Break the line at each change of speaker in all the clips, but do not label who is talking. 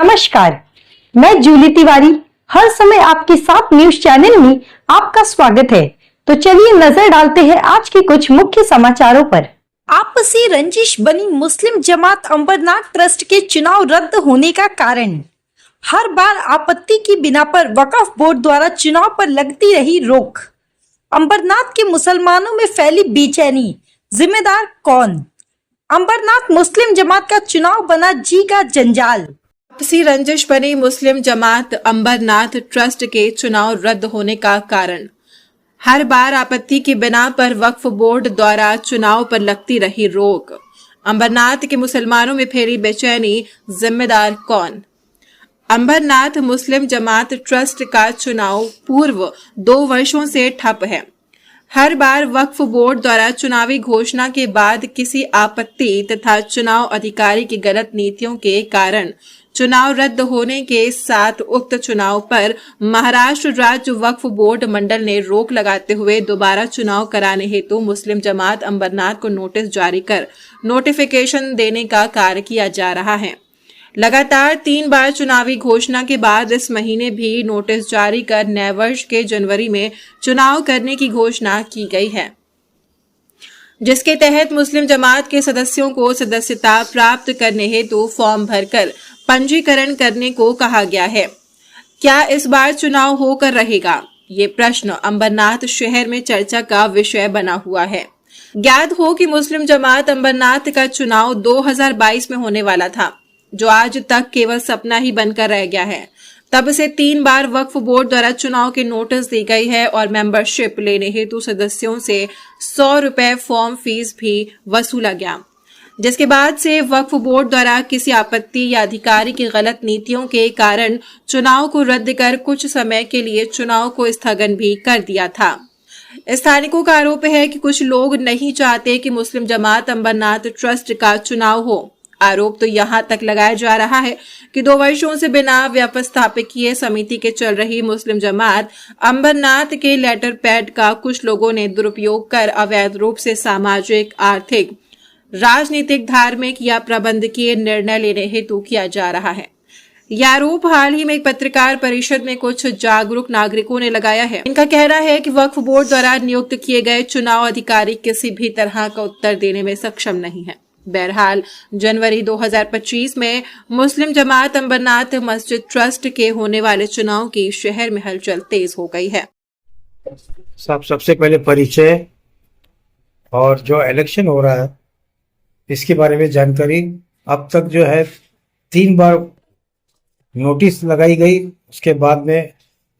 नमस्कार, मैं जूली तिवारी हर समय आपके साथ न्यूज चैनल में आपका स्वागत है। तो चलिए नजर डालते हैं आज के कुछ मुख्य समाचारों पर। आपसी रंजिश बनी मुस्लिम जमात अंबरनाथ ट्रस्ट के चुनाव रद्द होने का कारण। हर बार आपत्ति की बिना पर वक्फ बोर्ड द्वारा चुनाव पर लगती रही रोक। अंबरनाथ के मुसलमानों में फैली बेचैनी, जिम्मेदार कौन? अंबरनाथ मुस्लिम जमात का चुनाव बना जी का जंजाल।
आपसी रंजिश बनी मुस्लिम जमात अंबरनाथ ट्रस्ट के चुनाव रद्द होने का कारण। हर बार आपत्ति की बिना पर वक्फ बोर्ड द्वारा चुनाव पर लगती रही रोक। अंबरनाथ के मुसलमानों में फैली बेचैनी, जिम्मेदार कौन? अंबरनाथ मुस्लिम जमात ट्रस्ट का चुनाव पूर्व 2 वर्षों से ठप है। हर बार वक्फ बोर्ड द्वारा चुनावी घोषणा के बाद किसी आपत्ति तथा चुनाव अधिकारी की गलत नीतियों के कारण चुनाव रद्द होने के साथ उक्त चुनाव पर महाराष्ट्र राज्य वक्फ बोर्ड मंडल ने रोक लगाते हुए दोबारा चुनाव कराने हेतु मुस्लिम जमात अंबरनाथ को नोटिस जारी कर नोटिफिकेशन देने का कार्य किया जा रहा है। लगातार 3 बार चुनावी घोषणा के बाद इस महीने भी नोटिस जारी कर नए वर्ष के जनवरी में चुनाव करने की घोषणा की गई है, जिसके तहत मुस्लिम जमात के सदस्यों को सदस्यता प्राप्त करने हेतु फॉर्म भरकर पंजीकरण करने को कहा गया है। क्या इस बार चुनाव होकर रहेगा? ये प्रश्न अंबरनाथ शहर में चर्चा का विषय बना हुआ है। ज्ञात हो कि मुस्लिम जमात अंबरनाथ का चुनाव 2022 में होने वाला था, जो आज तक केवल सपना ही बनकर रह गया है। तब से 3 बार वक्फ बोर्ड द्वारा चुनाव की नोटिस दी गई है और मेंबरशिप लेने हेतु सदस्यों से 100 रुपए फॉर्म फीस भी वसूला गया, जिसके बाद से वक्फ बोर्ड द्वारा किसी आपत्ति या अधिकारी की गलत नीतियों के कारण चुनाव को रद्द कर कुछ समय के लिए चुनाव को स्थगन भी कर दिया था। स्थानिकों का आरोप है कि कुछ लोग नहीं चाहते कि मुस्लिम जमात अंबरनाथ ट्रस्ट का चुनाव हो। आरोप तो यहां तक लगाया जा रहा है कि 2 वर्षों से बिना व्यवस्थापकीय समिति के चल रही मुस्लिम जमात अंबरनाथ के लेटर पैड का कुछ लोगों ने दुरुपयोग कर अवैध रूप से सामाजिक, आर्थिक, राजनीतिक, धार्मिक या प्रबंधकीय निर्णय लेने हेतु किया जा रहा है। यह आरोप हाल ही में एक पत्रकार परिषद में कुछ जागरूक नागरिकों ने लगाया है। इनका कहना है कि वक्फ बोर्ड द्वारा नियुक्त किए गए चुनाव अधिकारी किसी भी तरह का उत्तर देने में सक्षम नहीं है। बहरहाल जनवरी 2025 में मुस्लिम जमात अंबरनाथ मस्जिद ट्रस्ट के होने वाले चुनाव की शहर में हलचल तेज हो गई है।
सबसे पहले परिचय और जो इलेक्शन हो रहा है इसके बारे में जानकारी। अब तक जो है 3 बार नोटिस लगाई गई, उसके बाद में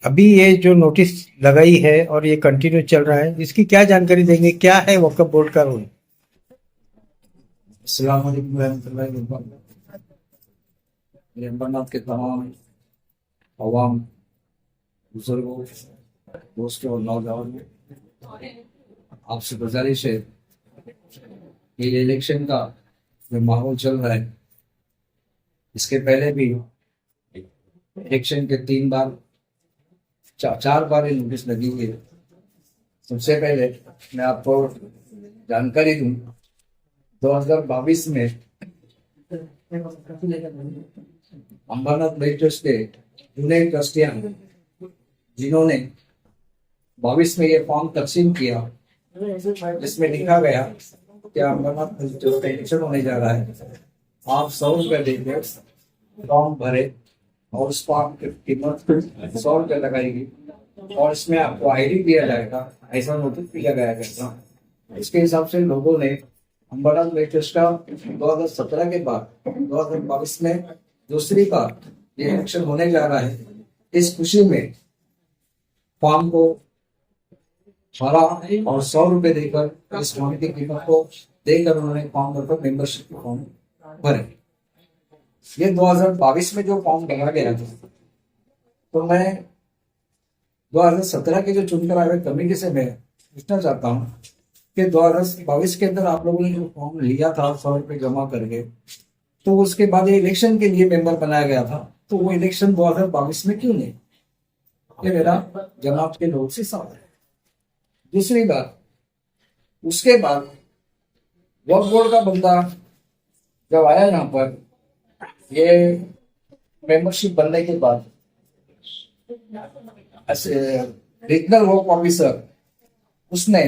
अभी ये जो नोटिस लगाई है और ये कंटिन्यू चल रहा है, इसकी क्या जानकारी देंगे? क्या है वक्फ बोर्ड का रूल?
अस्सलाम वालेकुम रहमतुल्लाहि व बरकातहू। अंबरनाथ के तमाम अवाम, बुजुर्गों, दोस्तों और नौजवानों, आपसे गुजारिश है कि ये इलेक्शन का जो माहौल चल रहा है, इसके पहले भी इलेक्शन के 3 बार 4 बार ये नोटिस लगी हुई है। सबसे पहले मैं आपको जानकारी दूं, 2022 में अंबरनाथ ट्रस्ट के जुने ट्रस्टियां जिन्होंने 22 में ये फॉर्म तकसीम किया, जिसमें लिखा गया कि अंबरनाथ ट्रस्ट का इलेक्शन होने जा रहा है, आप 100 रुपये देकर फॉर्म भरे और उस फॉर्म की कीमत 100 रुपये लगाएगी और इसमें आपको ID दिया जाएगा, ऐसा नोटिस दिया गया था। इसके हिसाब से लोगों ने अंबरनाथ ट्रस्ट का 2017 के बाद 2022 में दूसरी बार ये इलेक्शन होने जा रहा है, इस खुशी में फॉर्म को भरा और 100 रुपये देकर इस फॉर्म की कीमत को देकर उन्होंने फॉर्म भरकर मेंबरशिप फॉर्म भरे। ये 2022 में जो फॉर्म भरा गया था, तो मैं 2017 के जो चुनकर आए हुए कमेटी से मैं पूछना चाहता हूँ कि 2022 के अंदर आप लोगों ने जो फॉर्म लिया था 100 रुपये जमा करके, तो उसके बाद ये इलेक्शन के लिए मेंबर बनाया गया था, तो वो इलेक्शन 2022 में क्यों नहीं? ये मेरा जमात के लोग से सवाल है। दूसरी बात, उसके बाद वक्फ बोर्ड का बंदा जब आया यहाँ पर, ये मेंबरशिप बनने के बाद रीजनल वर्क ऑफिसर उसने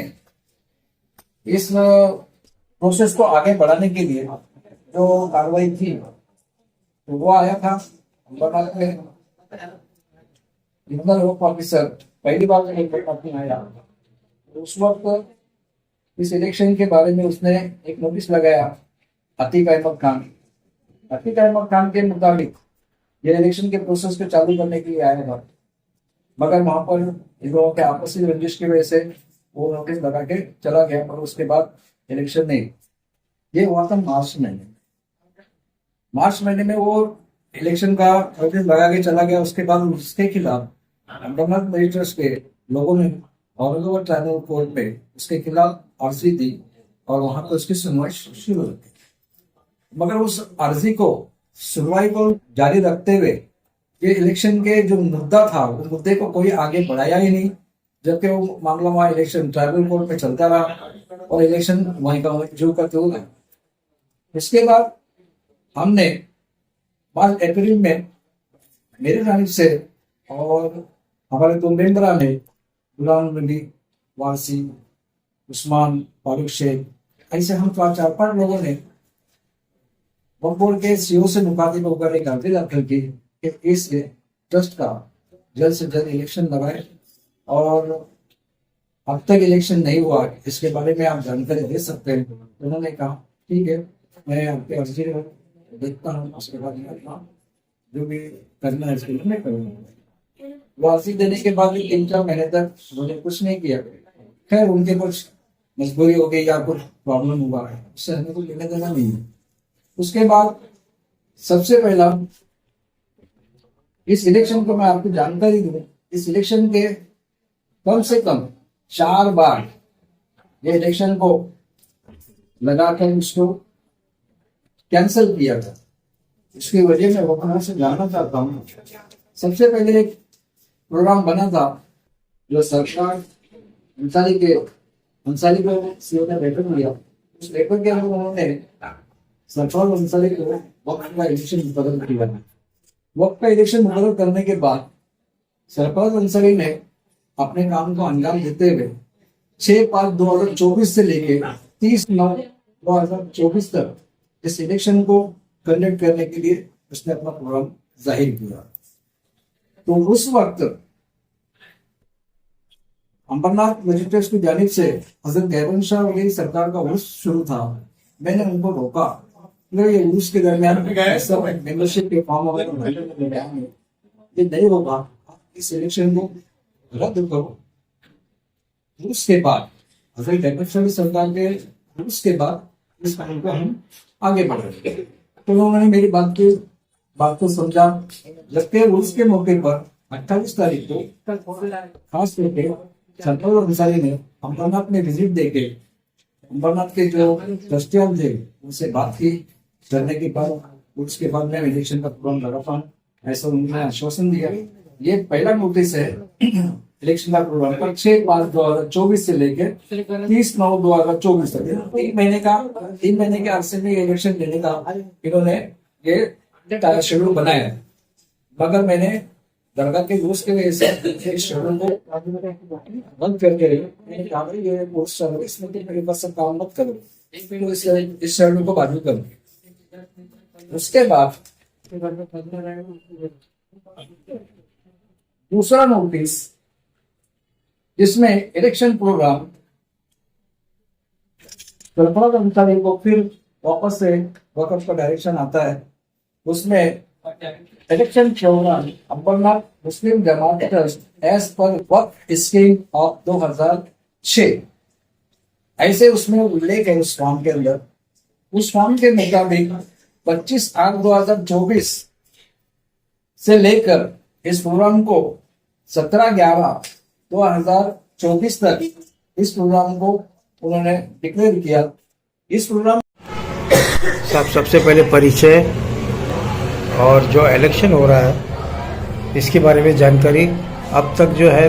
इस प्रोसेस को आगे बढ़ाने के लिए जो कार्रवाई थी तो वो आया था अंबरनाथ में। रीजनल वर्क ऑफिसर पहली बार में आया तो उस वक्त इस इलेक्शन के बारे में उसने एक नोटिस लगाया अतीक अहमद खान के मुताबिक ये इलेक्शन के प्रोसेस को चालू करने के लिए आया था, मगर वहां पर इन लोगों के आपसी रंजिश की वजह से वो नोटिस लगा के चला गया। और उसके बाद इलेक्शन नहीं, ये हुआ था मार्च महीने में वो इलेक्शन का नोटिस लगा के चला गया। उसके बाद उसके खिलाफ अंबरनाथ मजिस्ट्रेट्स के लोगों ने औरंगाबाद ट्राइबल कोर्ट में उसके खिलाफ अर्जी दी और वहां पर उसकी सुनवाई शुरू हो गई। मगर उस अर्जी को सुनवाई को जारी रखते हुए ये इलेक्शन के जो मुद्दा था वो मुद्दे को कोई आगे बढ़ाया ही नहीं, जबकि वो मामला वहां इलेक्शन ट्राइबल कोर्ट में चलता रहा और इलेक्शन वहीं का जो करते हुए। इसके बाद हमने मार्च अप्रैल में मेरे जानिब से और हमारे दो मेंबरा ने गुलाम नबी वारसी, उस्मान फारूक शेख, ऐसे हम 4-5 लोगों ने वक्फ बोर्ड के सीईओ से मुखातिब होकर एक अर्जी दाखिल की कि इस ट्रस्ट का जल्द से जल्द इलेक्शन लगाए और अब तक इलेक्शन नहीं हुआ इसके बारे में आप जानकारी दे सकते हैं। उन्होंने कहा ठीक है, मैं आपकी अर्जी देखता हूँ, उसके बाद जो भी करना है इसके लिए मैं करूँगा। वो अर्जी देने के बाद 3-4 महीने तक उन्होंने कुछ नहीं किया। खैर उनके कुछ मजबूरी हो गई या कुछ प्रॉब्लम हुआ है, उससे हमें कुछ लेना देना नहीं है। उसके बाद सबसे पहला इस इलेक्शन को मैं आपको जानकारी दूं, इस इलेक्शन के कम से कम 4 बार ये इलेक्शन को लगाकर उसको कैंसिल किया था। इसकी वजह मैं वहाँ से जानना चाहता हूँ। सबसे पहले एक प्रोग्राम बना था जो सरकार अंसारी को सीओ ने लेटर दिया, उस लेटर के अंदर उन्होंने सरकार अंसारी को वक्त का इलेक्शन मुकर्रर किया। वक्त का इलेक्शन मुकर्रर करने के बाद सरकार अंसारी ने अपने काम को अंजाम देते हुए 6/5/2024 से लेके 30/9/2024 तक इस इलेक्शन को कंडक्ट करने के लिए उसने अपना प्रोग्राम जाहिर किया। तो उस वक्त अंबरनाथ मजिस्ट्रेट्स की जानिब से हजरत गैबन शाह वली सरकार का उर्स शुरू था। मैंने उनको रोका, ये उर्स के दरमियान मेंबरशिप के फॉर्म वगैरह ये नहीं होगा, इस इलेक्शन को रद्द करो। उसके बाद हजरत गैबन शाह सरकार के उसके बाद इस काम को हम आगे बढ़ रहे। तो उन्होंने मेरी बात को समझा। जबकि उसके मौके पर 28 तारीख को खास करके सरकार अंसारी ने अंबरनाथ में विजिट देके अंबरनाथ के जो ट्रस्टियान थे उनसे बात की। करने के बाद उसके बाद मैं इलेक्शन का प्रोग्राम लगा पाऊँ ऐसा उन्होंने आश्वासन दिया। ये पहला नोटिस है इलेक्शन का प्रोग्राम पर 6/5/2024 से लेकर 30/9/2024 तक 3 महीने के अरसे में इलेक्शन लेने का इन्होंने ये शेड्यूल बनाया है। मगर मैंने दरगाह के दोस्त के वजह से इस शेड्यूल को बंद करके मैंने कहा ये पोस्ट इसमें मेरे पास काम मत करो, इस शेड्यूल को बाजू करो। उसके बाद दूसरा नोटिस जिसमें इलेक्शन प्रोग्राम सरफराज अंसारी को फिर वापस से वक्फ का डायरेक्शन आता है। उसमें election programme Ambernath Muslim Jamaat trust as per Waqf scheme of 2006 ऐसे उसमें उल्लेख है। उस फॉर्म के अंदर उस फॉर्म के मुताबिक 25/8/2024 से लेकर इस प्रोग्राम को 17/11/2024 तक इस प्रोग्राम को उन्होंने डिक्लेयर किया। इस प्रोग्राम
सबसे पहले परिचय और जो इलेक्शन हो रहा है इसके बारे में जानकारी। अब तक जो है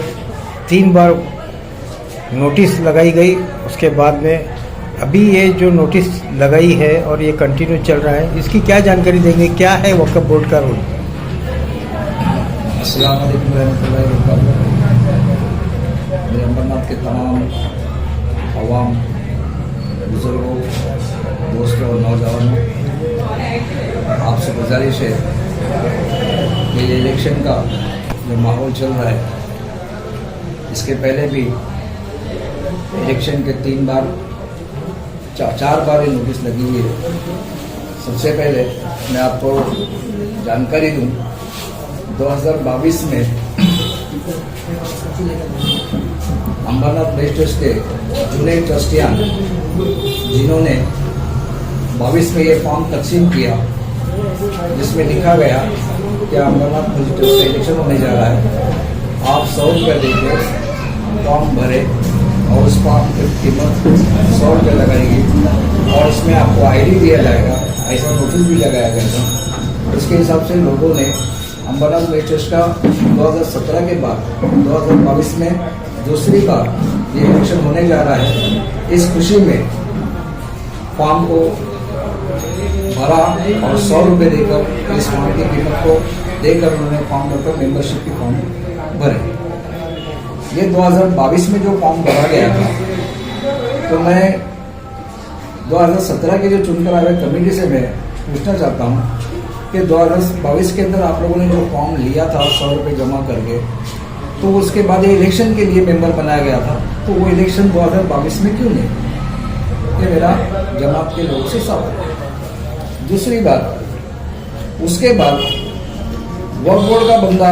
3 बार नोटिस लगाई गई, उसके बाद में अभी ये जो नोटिस लगाई है और ये कंटिन्यू चल रहा है, इसकी क्या जानकारी देंगे, क्या है वक्फ बोर्ड का रूल?
अस्सलाम वालेकुम रहमतुल्लाहि व बरकातहू। मेरे अमरनाथ के तमाम अवाम, बुजुर्गों, दोस्तों और नौजवानों, आपसे गुजारिश है कि ये इलेक्शन का जो माहौल चल रहा है, इसके पहले भी इलेक्शन के 4 बार ये नोटिस लगी हुई है। सबसे पहले मैं आपको जानकारी दूं, 2022 में अंबरनाथ बेस्ट ट्रस्ट के जुने ट्रस्टियां जिन्होंने 22 में ये फॉर्म तकसीम किया जिसमें लिखा गया कि अंबरनाथ बेस्ट ट्रस्ट का इलेक्शन होने जा रहा है, आप 100 रुपये देकर फॉर्म भरे और उस फॉर्म की कीमत 100 रुपये लगाएगी और उसमें आपको आईडी दिया जाएगा, ऐसा नोटिस भी लगाया गया था। इसके हिसाब से लोगों ने अंबरनाथ बेस्ट ट्रस्ट का 2017 के बाद 2022 में दूसरी बार ये इलेक्शन होने जा रहा है, इस खुशी में फॉर्म को भरा और 100 रुपये देकर इस फॉर्म की कीमत को देकर उन्होंने फॉर्म भरकर मेंबरशिप की फॉर्म भरे। ये 2022 में जो फॉर्म भरा गया था, तो मैं 2017 के जो चुनकर आए कमेटी से मैं पूछना चाहता हूँ कि 2022 के अंदर आप लोगों ने जो फॉर्म लिया था 100 रुपये जमा करके, तो उसके बाद ये इलेक्शन के लिए मेंबर बनाया गया था, तो वो इलेक्शन 2022 में क्यों नहीं? ये मेरा जमात के लोगों से सवाल है। दूसरी बात, उसके बाद वक्फ बोर्ड का बंदा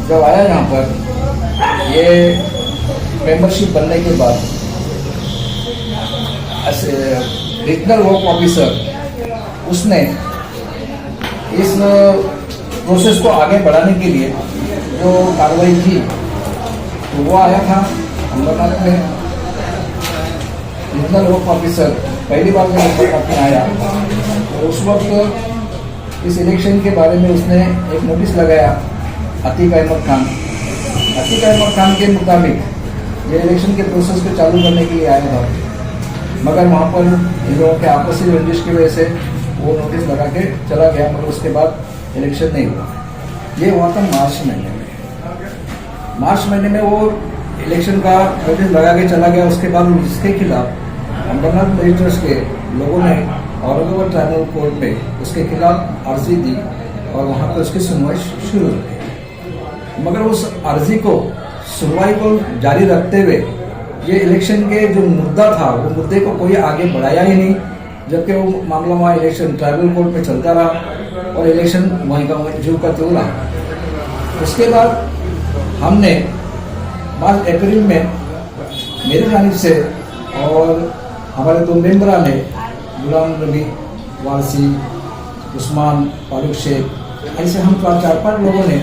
जब आया यहाँ पर, ये मेंबरशिप बनने के बाद रीजनल वक्फ ऑफिसर उसने इस प्रोसेस को आगे बढ़ाने के लिए जो कार्रवाई की, तो वो आया था अंबरनाथ में। रीजनल वक्फ ऑफिसर पहली बार जब अंबरनाथ में आया, तो उस वक्त इस इलेक्शन के बारे में उसने एक नोटिस लगाया अतीक अहमद खान के मुताबिक ये इलेक्शन के प्रोसेस को चालू करने के लिए आया था, मगर वहाँ पर इन लोगों के आपसी रंजिश की वजह से वो नोटिस लगा के चला गया, मगर उसके बाद इलेक्शन नहीं हुआ। ये हुआ था मार्च महीने में वो इलेक्शन का नोटिस लगा के चला गया। उसके बाद उसके खिलाफ अंबरनाथ बेस्ट ट्रस्ट के लोगों ने औरंगाबाद ट्राइबल कोर्ट पे उसके खिलाफ अर्जी दी और वहाँ पर उसकी सुनवाई शुरू हो गई, मगर उस अर्जी को सुनवाई को जारी रखते हुए ये इलेक्शन के जो मुद्दा था, वो मुद्दे को कोई आगे बढ़ाया ही नहीं, जबकि वो मामला वहाँ इलेक्शन ट्राइबल कोर्ट में चलता रहा और इलेक्शन वहीं का वहीं जो का त्यों रहा। उसके बाद हमने 5 अप्रैल में मेरी जानिब से और हमारे 2 मेंबरा ने, गुलाम नबी वारसी, उस्मान फारूक शेख, ऐसे हम 4-5 लोगों ने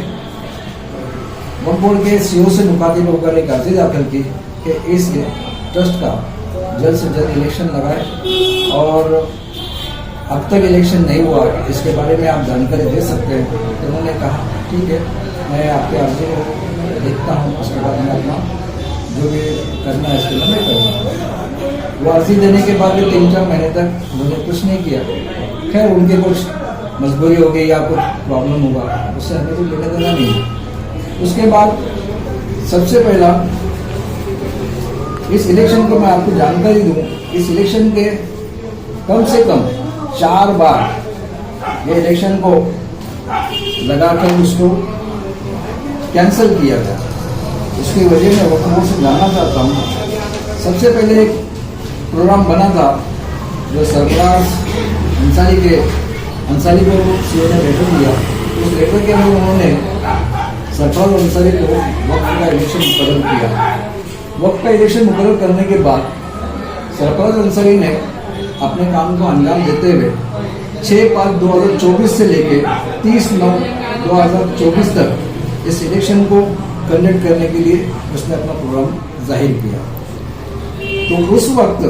वक्फ बोर्ड के सीईओ से मुखातिब होकर एक अर्जी दाखिल की कि इस ट्रस्ट का जल्द से जल्द इलेक्शन लगाए और अब तक इलेक्शन नहीं हुआ, इसके बारे में आप जानकारी दे सकते हैं। तो उन्होंने कहा ठीक है, मैं आपके अर्जी को देखता हूँ, उसके बाद मैं अपना जो भी करना है इसके लिए मैं करूँगा। वो अर्जी देने के बाद भी 3-4 महीने तक उन्होंने कुछ नहीं किया। खैर, उनके कुछ मजबूरी हो गई या कुछ प्रॉब्लम होगा, उससे हमें तो लेना देना नहीं। उसके बाद सबसे पहला इस इलेक्शन को मैं आपको जानकारी दूं, इस इलेक्शन के कम से कम 4 बार ये इलेक्शन को लगाकर उसको कैंसिल किया गया। उसकी वजह मैं वक्फ बोर्ड से जानना चाहता हूँ। सबसे पहले एक प्रोग्राम बना था जो सरफराज अंसारी को सीओ ने लेटर दिया, उस लेटर के अंदर उन्होंने सरफराज अंसारी को वक्फ का इलेक्शन मुकर्रर किया। वक्त का इलेक्शन मुकर्रर करने के बाद सरफराज अंसारी ने अपने काम को अंजाम देते हुए 6/5/2024 से लेकर 30/9/2024 तक इस इलेक्शन को कंडक्ट करने के लिए उसने अपना प्रोग्राम जाहिर किया। तो उस वक्त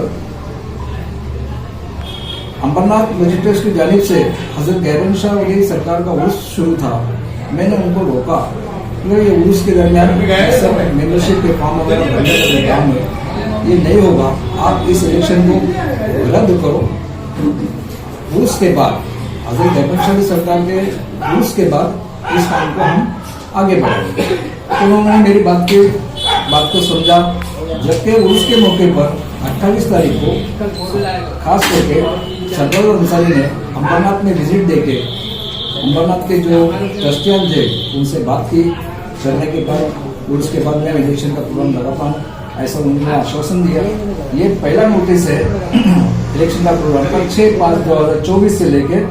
अंबरनाथ बेस्ट ट्रस्ट की जानिब से हजरत गैरन शाह वली सरकार का उर्स शुरू था। मैंने उनको रोका, ये उर्स के दरमियान सब मेंबरशिप के फॉर्म वगैरह भरने का काम है, ये नहीं होगा, आप इस इलेक्शन को रद्द करो। उर्स के बाद हजरत गैरन शाह सरकार के उर्स के बाद इस काम को हम आगे बढ़ेंगे। तो उन्होंने मेरी बात को समझा। जबकि उसके मौके पर 28 तारीख को खास करके सरदार अंसारी ने अम्बरनाथ में विजिट देके अम्बरनाथ के जो ट्रस्टियान थे उनसे बात की। करने के बाद उसके बाद मैं इलेक्शन का प्रोग्राम लगाता हूँ, ऐसा उन्होंने आश्वासन दिया। ये पहला नोटिस है इलेक्शन का प्रोग्राम का 6/5/2024 से लेकर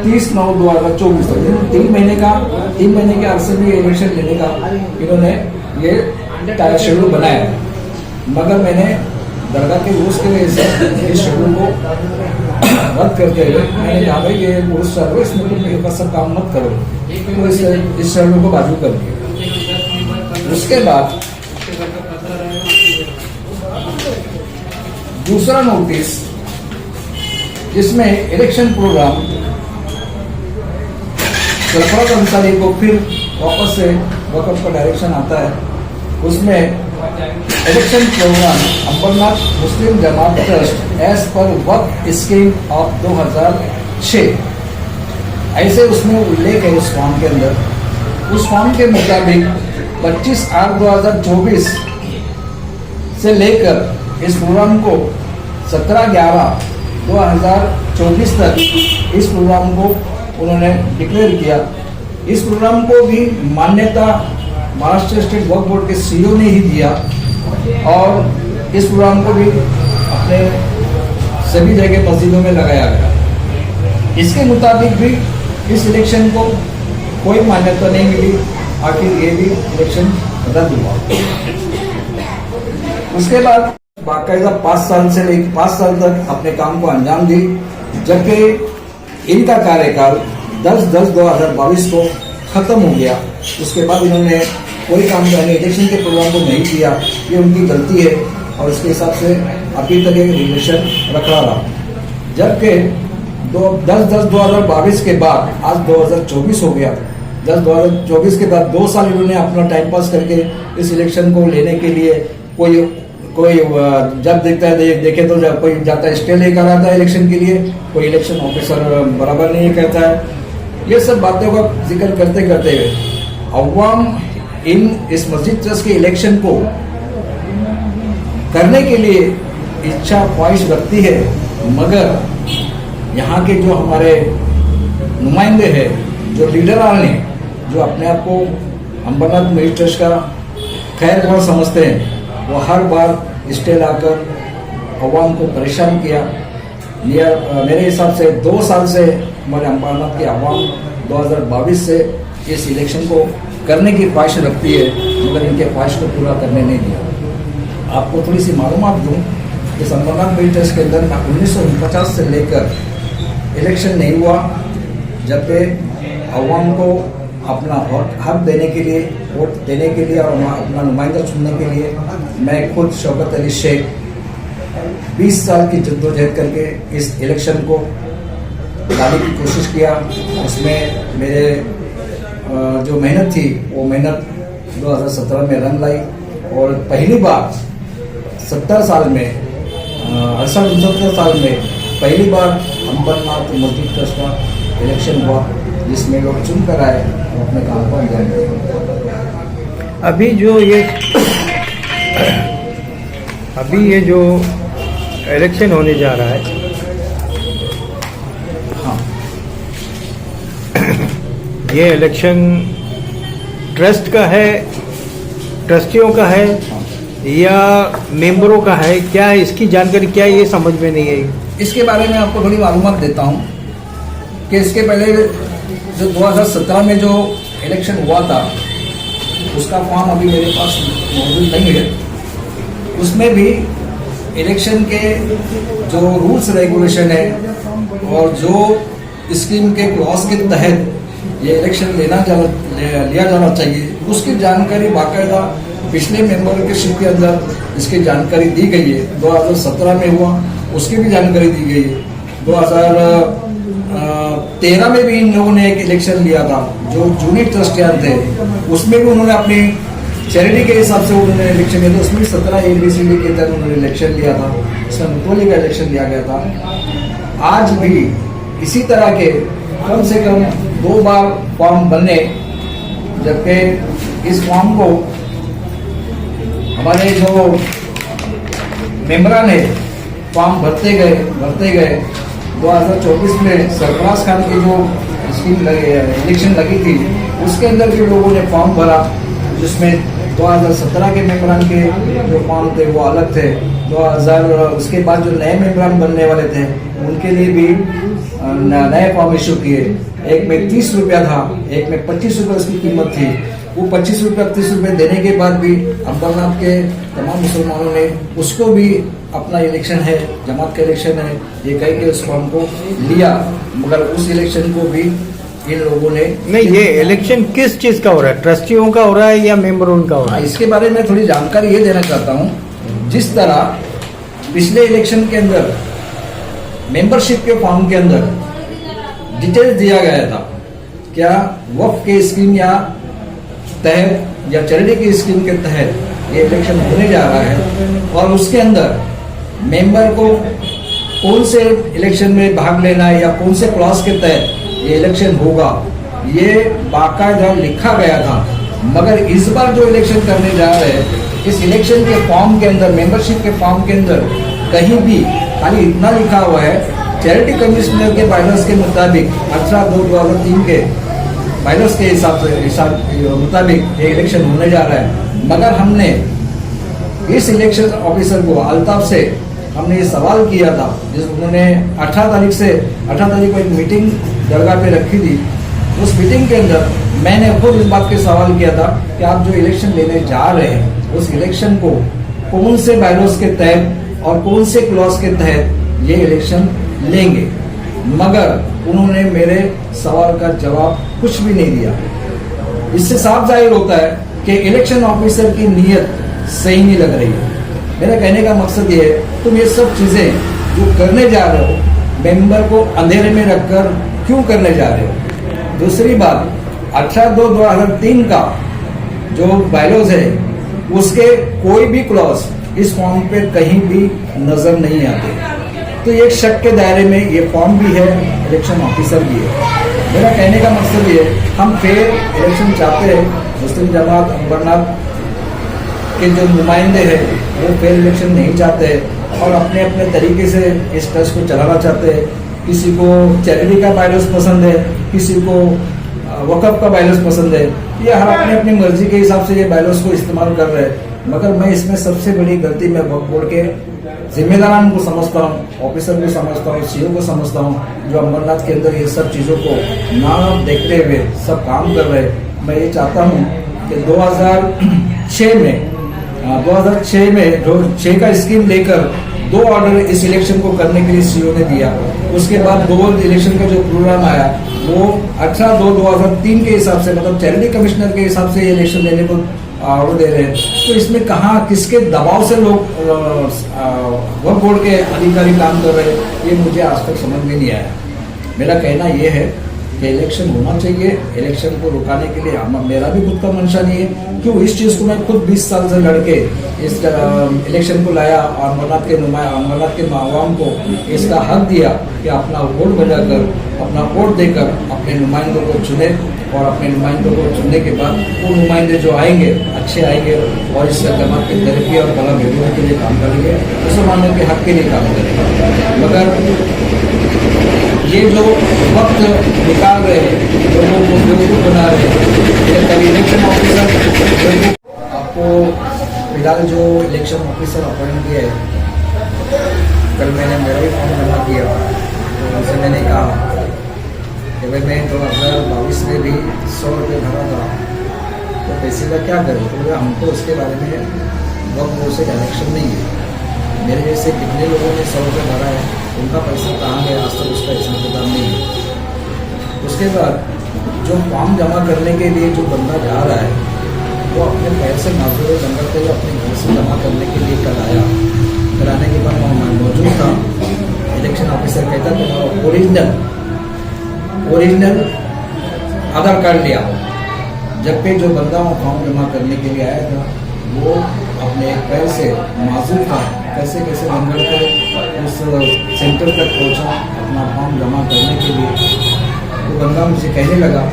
30/9/2024 तक 3 महीने के अरसे में इलेक्शन लेने का इन्होंने ये शेड्यूल बनाया है। मगर मैंने दरगाह के रूल्स के वजह से इस शेड्यूल को रद्द करते हुए मैंने कहा भाई ये रूल्स चल रहे इसमें तुम मेरे पास सब काम मत करो, तो इस शेड्यूल को बाजू कर दिया। उसके बाद दूसरा नोटिस जिसमें इलेक्शन प्रोग्राम सरफराज अंसारी को फिर वापस से वक़्फ़ का डायरेक्शन आता है। उसमें election programme Ambernath Muslim Jamaat trust as per Waqf scheme of 2006 ऐसे उसमें उल्लेख है उस फॉर्म के अंदर। उस फॉर्म के मुताबिक 25/8/2024 से लेकर इस प्रोग्राम को 17/11/2024 तक इस प्रोग्राम को उन्होंने डिक्लेयर किया। इस प्रोग्राम को भी मान्यता महाराष्ट्र स्टेट वक्फ बोर्ड के सीईओ ने ही दिया और इस प्रोग्राम को भी अपने सभी जगह मस्जिदों में लगाया गया। इसके मुताबिक भी इस इलेक्शन को कोई मान्यता नहीं मिली। आखिर ये भी इलेक्शन रद्द हुआ। उसके बाद बाकायदा 5 साल से लेकर 5 साल तक अपने काम को अंजाम दी, जबकि इनका कार्यकाल 10/10/2022 को खत्म हो गया। उसके बाद इन्होंने कोई काम करने इलेक्शन के प्रोग्राम को नहीं किया। ये उनकी गलती है और इसके हिसाब से अभी तक एक रिलेशन रखा रहा। जबकि 10/10/2022 के बाद आज 2024 हो गया। 10/2024 के बाद 2 साल इन्होंने अपना टाइम पास करके इस इलेक्शन को लेने के लिए कोई जब देखता है देखे तो जब कोई जाता है स्टे लेकर आता है इलेक्शन के लिए, कोई इलेक्शन ऑफिसर बराबर नहीं कहता है। ये सब बातों का जिक्र करते करते हुए अवाम इस मस्जिद ट्रस्ट के इलेक्शन को करने के लिए इच्छा ख्वाहिश रखती है, मगर यहाँ के जो हमारे नुमाइंदे हैं, जो लीडरान हैं, जो अपने आप को अम्बरनाथ मस्जिद ट्रस्ट का खैर ख्वाह समझते हैं, वो हर बार स्टे लाकर अवाम को परेशान किया। मेरे हिसाब से 2 साल से हमारे अम्बरनाथ की अवाम 2022 से इस इलेक्शन को करने की ख्वाहिश रखती है, मगर इनके ख्वाहिश को पूरा करने नहीं दिया। आपको थोड़ी सी मालूमात दूँ, इस अम्बरनाथ मस्जिद ट्रस्ट के अंदर 1949 से लेकर इलेक्शन नहीं हुआ, जबकि अवाम को अपना हक देने के लिए, वोट देने के लिए और अपना नुमाइंदा चुनने के लिए मैं खुद शौकत अली शेख 20 साल की जद्दोजहद करके इस इलेक्शन को लाने की कोशिश किया। उसमें मेरे जो मेहनत थी वो मेहनत 2017 में रंग लाई और पहली बार 70 साल में 68-69 साल में पहली बार अम्बरनाथ मस्जिद ट्रस्ट का इलेक्शन हुआ, जिसमें लोग चुन कर आए और अपने काम को अंजाम दिए।
अभी ये जो इलेक्शन होने जा रहा है,
हाँ,
ये इलेक्शन ट्रस्ट का है, ट्रस्टियों का है या मेंबरों का है? क्या है इसकी जानकारी, क्या है ये समझ में नहीं आई।
इसके बारे में आपको थोड़ी मालूमात देता हूँ कि इसके पहले जो 2017 में जो इलेक्शन हुआ था उसका फॉर्म अभी मेरे पास मौजूद नहीं है। उसमें भी इलेक्शन के जो रूल्स रेगुलेशन है और जो स्कीम के क्लॉज के तहत ये इलेक्शन लिया जाना चाहिए, उसकी जानकारी बाकायदा पिछले मेंबरशिप के अंदर इसकी जानकारी दी गई है। 2017 में हुआ उसकी भी जानकारी दी गई है। 2013 में भी इन लोगों ने एक इलेक्शन लिया था, जो जूनियर ट्रस्टियान थे, उसमें भी उन्होंने अपनी चैरिटी के हिसाब से उन्होंने इलेक्शन लिया था। उसमें 17 ABCD के तहत उन्होंने इलेक्शन लिया था, उसमें मुतवली का इलेक्शन लिया गया था। आज भी इसी तरह के कम से कम 2 बार फॉर्म बनने जबकि इस फॉर्म को हमारे जो मेंबरान है फॉर्म भरते गए 2024 में सरफराज खान की जो स्कीम इलेक्शन लगी थी उसके अंदर भी लोगों ने फॉर्म भरा, जिसमें 2017 के मेंबरान के जो फॉर्म थे वो अलग थे। 2000 उसके बाद जो नए मेंबरान बनने वाले थे उनके लिए भी नए फॉर्म इशू किए। एक में 30 रुपया था, एक में 25 रुपया उसकी कीमत थी। वो 25 रुपया 30 रुपये देने के बाद भी अंबरनाथ के तमाम मुसलमानों ने उसको भी अपना इलेक्शन है, जमात का इलेक्शन है ये कह के उस फॉर्म को लिया, मगर उस इलेक्शन को भी इन लोगों ने
नहीं, ये इलेक्शन किस चीज का हो रहा है? ट्रस्टियों का हो रहा है या मेंबरों का हो रहा है?
इसके बारे में थोड़ी जानकारी ये देना चाहता हूँ। जिस तरह पिछले इलेक्शन के अंदर मेंबरशिप के फॉर्म के अंदर डिटेल्स दिया गया था, क्या वक्फ के स्कीम या तहत या चैरिटी की स्कीम के तहत ये इलेक्शन होने जा रहा है और उसके अंदर मेंबर को कौन से इलेक्शन में भाग लेना है या कौन से क्लॉज के तहत ये इलेक्शन होगा, ये बाकायदा लिखा गया था। मगर इस बार जो इलेक्शन करने जा रहे हैं, इस इलेक्शन के फॉर्म के अंदर, मेंबरशिप के फॉर्म के अंदर कहीं भी खाली इतना लिखा हुआ है, चैरिटी कमिश्नर के बायलॉज के मुताबिक 18/2/2003 के बायलॉज के हिसाब मुताबिक ये इलेक्शन होने जा रहा है। मगर हमने इस इलेक्शन ऑफिसर को अल्ताफ से हमने ये सवाल किया था, जिस उन्होंने 18 तारीख को एक मीटिंग दरगाह पे रखी थी। उस मीटिंग के अंदर मैंने खुद इस बात पे सवाल किया था कि आप जो इलेक्शन लेने जा रहे हैं उस इलेक्शन को कौन से बायलॉज के तहत और कौन से क्लॉज के तहत ये इलेक्शन लेंगे, मगर उन्होंने मेरे सवाल का जवाब कुछ भी नहीं दिया। इससे साफ जाहिर होता है कि इलेक्शन ऑफिसर की नीयत सही नहीं लग रही है। मेरा कहने का मकसद ये है, तुम ये सब चीजें जो करने जा रहे हो मेंबर को अंधेरे में रखकर क्यों करने जा रहे हो? दूसरी बात, 18/2/2003 का जो बायलॉज है उसके कोई भी क्लॉज इस फॉर्म पे कहीं भी नजर नहीं आते। तो एक शक के दायरे में ये फॉर्म भी है, इलेक्शन ऑफिसर भी है। मेरा कहने का मकसद ये, हम फेयर इलेक्शन चाहते हैं। मुस्लिम जमात अंबरनाथ के जो नुमाइंदे हैं वो फेयर इलेक्शन नहीं चाहते और अपने अपने तरीके से इस ट्रस्ट को चलाना चाहते हैं। किसी को चैरिटी का बायलॉज पसंद है, किसी को वक़्फ़ का बायलॉज पसंद है, ये हर अपनी अपनी मर्जी के हिसाब से ये बायलॉज को इस्तेमाल कर रहे हैं। मगर मैं इसमें सबसे बड़ी गलती मैं वक्फ बोर्ड के जिम्मेदारान को समझता हूँ, ऑफिसर को समझता हूँ, सीओ को समझता हूँ, जो अंबरनाथ के अंदर ये सब चीज़ों को ना देखते हुए सब काम कर रहे हैं। मैं ये चाहता हूँ कि 2006 में जो 6 का स्कीम लेकर 2 ऑर्डर इस इलेक्शन को करने के लिए सीओ ने दिया। उसके बाद 2 इलेक्शन का जो प्रोग्राम आया वो 18/2/2003 के हिसाब से, मतलब चैरिटी कमिश्नर के हिसाब से ये इलेक्शन लेने को ऑर्डर दे रहे हैं। तो इसमें कहाँ किसके दबाव से लोग वक्फ बोर्ड के अधिकारी काम कर रहे हैं, ये मुझे आज तक समझ में नहीं आया। मेरा कहना ये है कि इलेक्शन होना चाहिए। इलेक्शन को रुकाने के लिए मेरा भी खुद का मंशा नहीं है। क्यों इस चीज़ को मैं खुद 20 साल से लड़के इस इलेक्शन को लाया और अंबरनाथ के आवाम को इसका हक दिया कि अपना वोट बजाकर, अपना वोट देकर अपने नुमाइंदों को चुने और अपने नुमाइंदों को चुनने के बाद वो नुमाइंदे जो आएंगे अच्छे आएंगे और इस जमात की तरक्की और भला बेटियों के लिए काम करेंगे, मुसलमानों के हक के लिए काम करेंगे। मगर ये जो वक्त निकाल रहे हैं, लोगों को बेवकूफ़ बना रहे हैं, कभी इलेक्शन ऑफिसर आपको फिलहाल जो इलेक्शन ऑफिसर अपॉइंट किया है, कल मैंने मेरा भी फॉर्म जमा किया तो उनसे मैंने कहा कि भाई मैं 2022 में भी 100 रुपये भरा था, तो पैसे का क्या करें? तो हमको उसके बारे में वक्त बोर्ड से कनेक्शन नहीं है। मेरे जैसे कितने लोगों ने 100 रुपये भरा है, उनका पैसा कहाँ गया आज तक उसका हिसाब किताब नहीं है। उसके बाद जो फॉर्म जमा करने के लिए जो बंदा जा रहा है वो अपने पैर से माजूर जंगल पे अपने घर से जमा करने के लिए कल आया। कराने के बाद वहाँ मौजूद था। इलेक्शन ऑफिसर कहता तुम्हारा ओरिजिनल आधार कार्ड लिया, जबकि जो बंदा वहाँ फॉर्म जमा करने के लिए आया था वो अपने पैर से माजूर था, कैसे कैसे जंगल के उस सेंटर तक पहुंचा अपना फॉर्म जमा करने के लिए। वो बंदा मुझे कहने लगा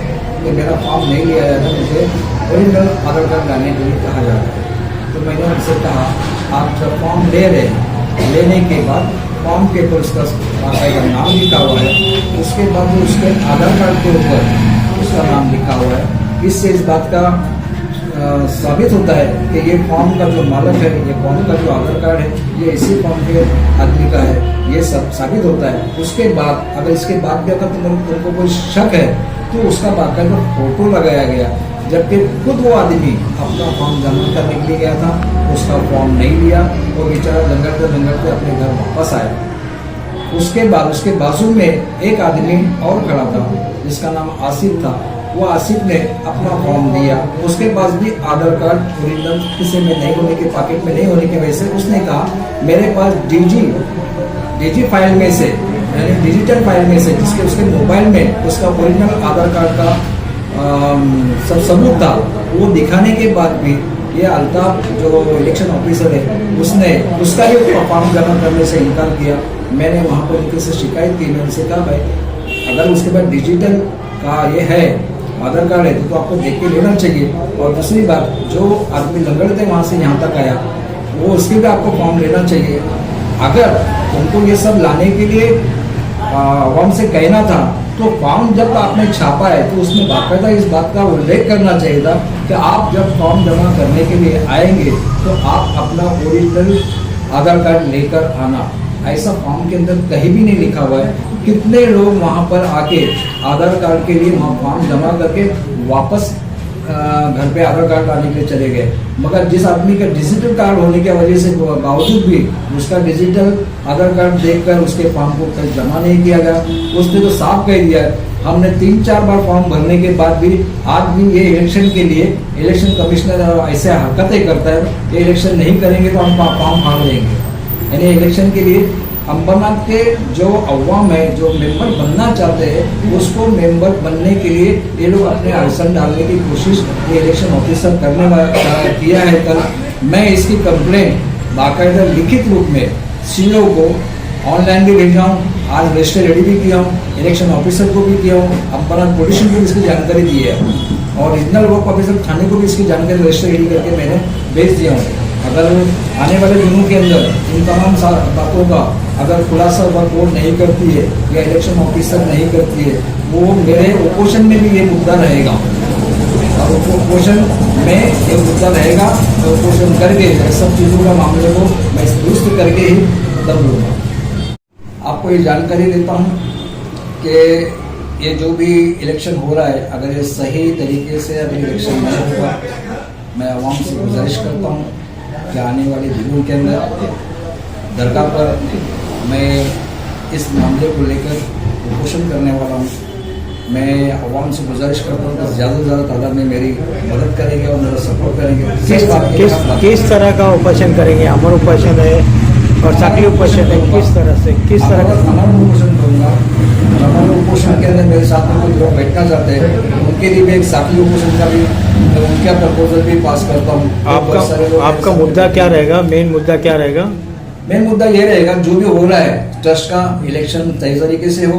कि मेरा फॉर्म नहीं लिया जाता, मुझे ओरिजिनल आधार कार्ड लाने के लिए कहा जा रहा है। तो मैंने उनसे कहा आप जब फॉर्म ले रहे हैं, लेने के बाद फॉर्म के ऊपर उसका बाकायदा नाम लिखा हुआ है, उसके बाद उसके आधार कार्ड के ऊपर उसका नाम लिखा हुआ है। इससे इस बात का साबित होता है कि ये फॉर्म का जो मालक है, ये फॉर्म का जो आधार कार्ड है, ये इसी फॉर्म के आदमी का है, ये सब साबित होता है। उसके बाद अगर इसके बाद भी अगर तुमको कोई शक है तो उसका बाकायदा फोटो लगाया गया, जबकि खुद वो आदमी अपना फॉर्म जमा करने के लिए गया था, उसका फॉर्म नहीं लिया, वो बेचारा दंगलते अपने घर वापस आया। उसके बाद उसके बाजू में एक आदमी और खड़ा था जिसका नाम आसिफ था। वो आसिफ ने अपना फॉर्म दिया, उसके पास भी आधार कार्ड ओरिजिनल किसी में नहीं होने के, पॉकेट में नहीं होने की वजह से उसने कहा मेरे पास डीजी फाइल में से, यानी डिजिटल फाइल में से, जिसके उसके मोबाइल में उसका ओरिजिनल आधार कार्ड का सब सबूत था, वो दिखाने के बाद भी ये अल्ताफ जो इलेक्शन ऑफिसर है उसने उसका ही फॉर्म जमा करने से इनकार किया। मैंने वहाँ पर उनके से शिकायत की, मैंने उनसे कहा भाई अगर उसके बाद डिजिटल का ये है आधार कार्ड है तो आपको देख के लेना चाहिए। और दूसरी बात, जो आदमी लंगड़ते वहाँ से यहाँ तक आया वो उसके भी आपको फॉर्म लेना चाहिए। अगर उनको ये सब लाने के लिए आवाम से कहना था तो फॉर्म जब आपने छापा है तो उसमें बाकायदा इस बात का उल्लेख करना चाहिए था कि आप जब फॉर्म जमा करने के लिए आएंगे तो आप अपना ओरिजिनल आधार कार्ड लेकर आना। ऐसा फॉर्म के अंदर कहीं भी नहीं लिखा हुआ है। कितने लोग वहाँ पर आके आधार कार्ड के लिए वहाँ फॉर्म जमा करके वापस घर पे आधार कार्ड लाने के लिए चले गए, मगर जिस आदमी का डिजिटल कार्ड होने की वजह से बावजूद भी उसका डिजिटल आधार कार्ड देखकर उसके फॉर्म को कहीं जमा नहीं किया गया। उसने तो साफ कह दिया हमने 3-4 बार फॉर्म भरने के बाद भी आज भी ये इलेक्शन के लिए इलेक्शन कमिश्नर ऐसे हरकतें करता है, ये इलेक्शन नहीं करेंगे तो हम फॉर्म फाड़ देंगे। यानी इलेक्शन के लिए अंबरनाथ के जो अवाम है, जो मेंबर बनना चाहते हैं, उसको मेंबर बनने के लिए ये लोग अपने अड़चन डालने की कोशिश ये इलेक्शन ऑफिसर करने वाला किया है। कल मैं इसकी कंप्लेंट बाकायदा लिखित रूप में सीओ को ऑनलाइन भी भेजा हूँ, आज रजिस्टर रेडी भी किया हूँ, इलेक्शन ऑफिसर को भी किया हूँ, अंबरनाथ पुलिस को भी इसकी जानकारी दी है और रीजनल वर्क ऑफिसर थाने को भी इसकी जानकारी रजिस्टर रेडी करके मैंने भेज दिया हूँ। अगर आने वाले दिनों के अंदर इन तमाम बातों का अगर खुलासा कोर्ट नहीं करती है या इलेक्शन ऑफिसर नहीं करती है, वो मेरे ओपोजिशन में भी ये मुद्दा रहेगा और ओपोजिशन में ये मुद्दा रहेगा। ओपोजिशन करके सब चीज़ों का मामले को मैं दुरुस्त करके ही दम लूँगा। आपको ये जानकारी देता हूँ कि ये जो भी इलेक्शन हो रहा है, अगर ये सही तरीके से अगर इलेक्शन नहीं होगा, मैं आवाम से गुजारिश करता हूँ कि आने वाले दिनों के अंदर दरगाह पर मैं इस मामले को लेकर पोषण करने वाला हूँ। मैं आवाम से गुजारिश करता हूँ कि ज़्यादा से ज़्यादा तादाद में मेरी मदद करेंगे और मेरा सपोर्ट करेंगे।
किस तरह का उपोषण करेंगे? अमर उपोषण है और साकली उपोषण है, किस तरह का
अमर उपोषण करूँगा? अमर उपोषण के अंदर मेरे साथ में कुछ लोग बैठना चाहते हैं, उनके लिए भी एक साकली उपोषण का भी उनका प्रपोजल भी पास करता हूँ।
आपका मुद्दा क्या रहेगा? मेन मुद्दा क्या रहेगा?
मेन मुद्दा ये रहेगा जो भी हो रहा है ट्रस्ट का इलेक्शन सही तरीके से हो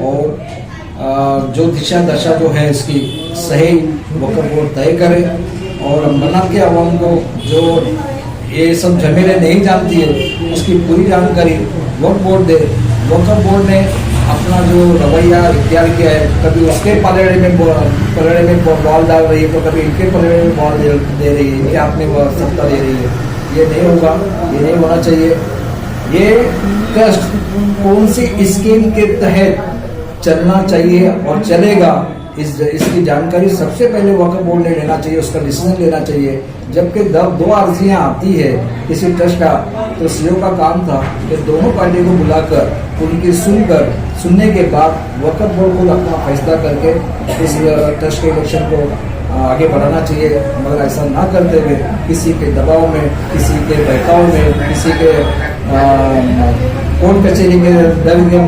और जो दिशा दशा जो है इसकी सही वक्त बोर्ड तय करे और अंबरनाथ के अवाम को जो ये सब झमेले नहीं जानती है उसकी पूरी जानकारी वक्त बोर्ड दे। वक्त बोर्ड ने अपना जो रवैया इख्तियार किया है, कभी उसके पलड़े में बॉल डाल रही है तो कभी इनके पलड़े में बॉल दे रही है, इनके हाथ में सत्ता दे रही है। ये नहीं होगा, ये नहीं होना चाहिए। ये ट्रस्ट कौन सी स्कीम के तहत चलना चाहिए और चलेगा, इसकी जानकारी सबसे पहले वक्फ बोर्ड ने लेना चाहिए, उसका डिसीजन लेना चाहिए। जबकि दो अर्जियां आती है किसी ट्रस्ट का तो सीओ का काम था कि दोनों पार्टी को बुलाकर उनकी सुनने के बाद वक्फ बोर्ड को अपना फैसला करके इस ट्रस्ट के इलेक्शन को आगे बढ़ाना चाहिए। मगर ऐसा ना करते हुए किसी के दबाव में, किसी के बहकाव में, किसी के कोर्ट कचहरी के डर के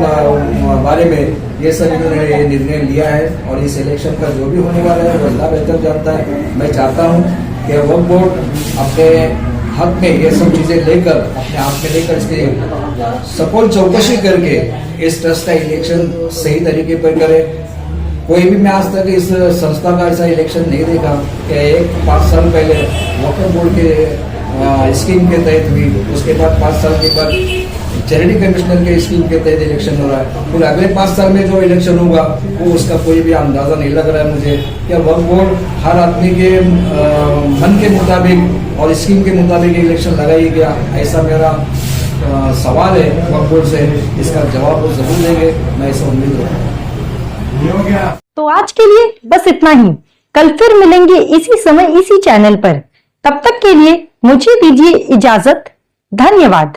बारे में ये सब इन्होंने ये निर्णय लिया है और इस इलेक्शन का जो भी होने वाला है वो अल्लाह बेहतर जानता है। मैं चाहता हूँ कि वक्फ बोर्ड अपने हक में ये सब चीज़ें लेकर अपने हाथ में लेकर इसकी सफल चौकसी करके इस ट्रस्ट का इलेक्शन सही तरीके पर करे कोई भी मैं आज तक इस संस्था का ऐसा इलेक्शन नहीं देखा कि 5 साल पहले वक्फ बोर्ड के स्कीम के तहत हुई, उसके बाद 5 साल के बाद चैरिटी कमिश्नर के स्कीम के तहत इलेक्शन हो रहा है। फिर अगले 5 साल में जो इलेक्शन होगा वो उसका कोई भी अंदाजा नहीं लग रहा है मुझे। क्या वक्फ बोर्ड हर आदमी के मन के मुताबिक और स्कीम के मुताबिक इलेक्शन लगाई गया, ऐसा मेरा सवाल है वक्फ बोर्ड से। इसका जवाब वो जरूर देंगे, मैं ऐसा उम्मीद रखता हूँ।
तो आज के लिए बस इतना ही। कल फिर मिलेंगे इसी समय इसी चैनल पर। तब तक के लिए मुझे दीजिए इजाजत। धन्यवाद।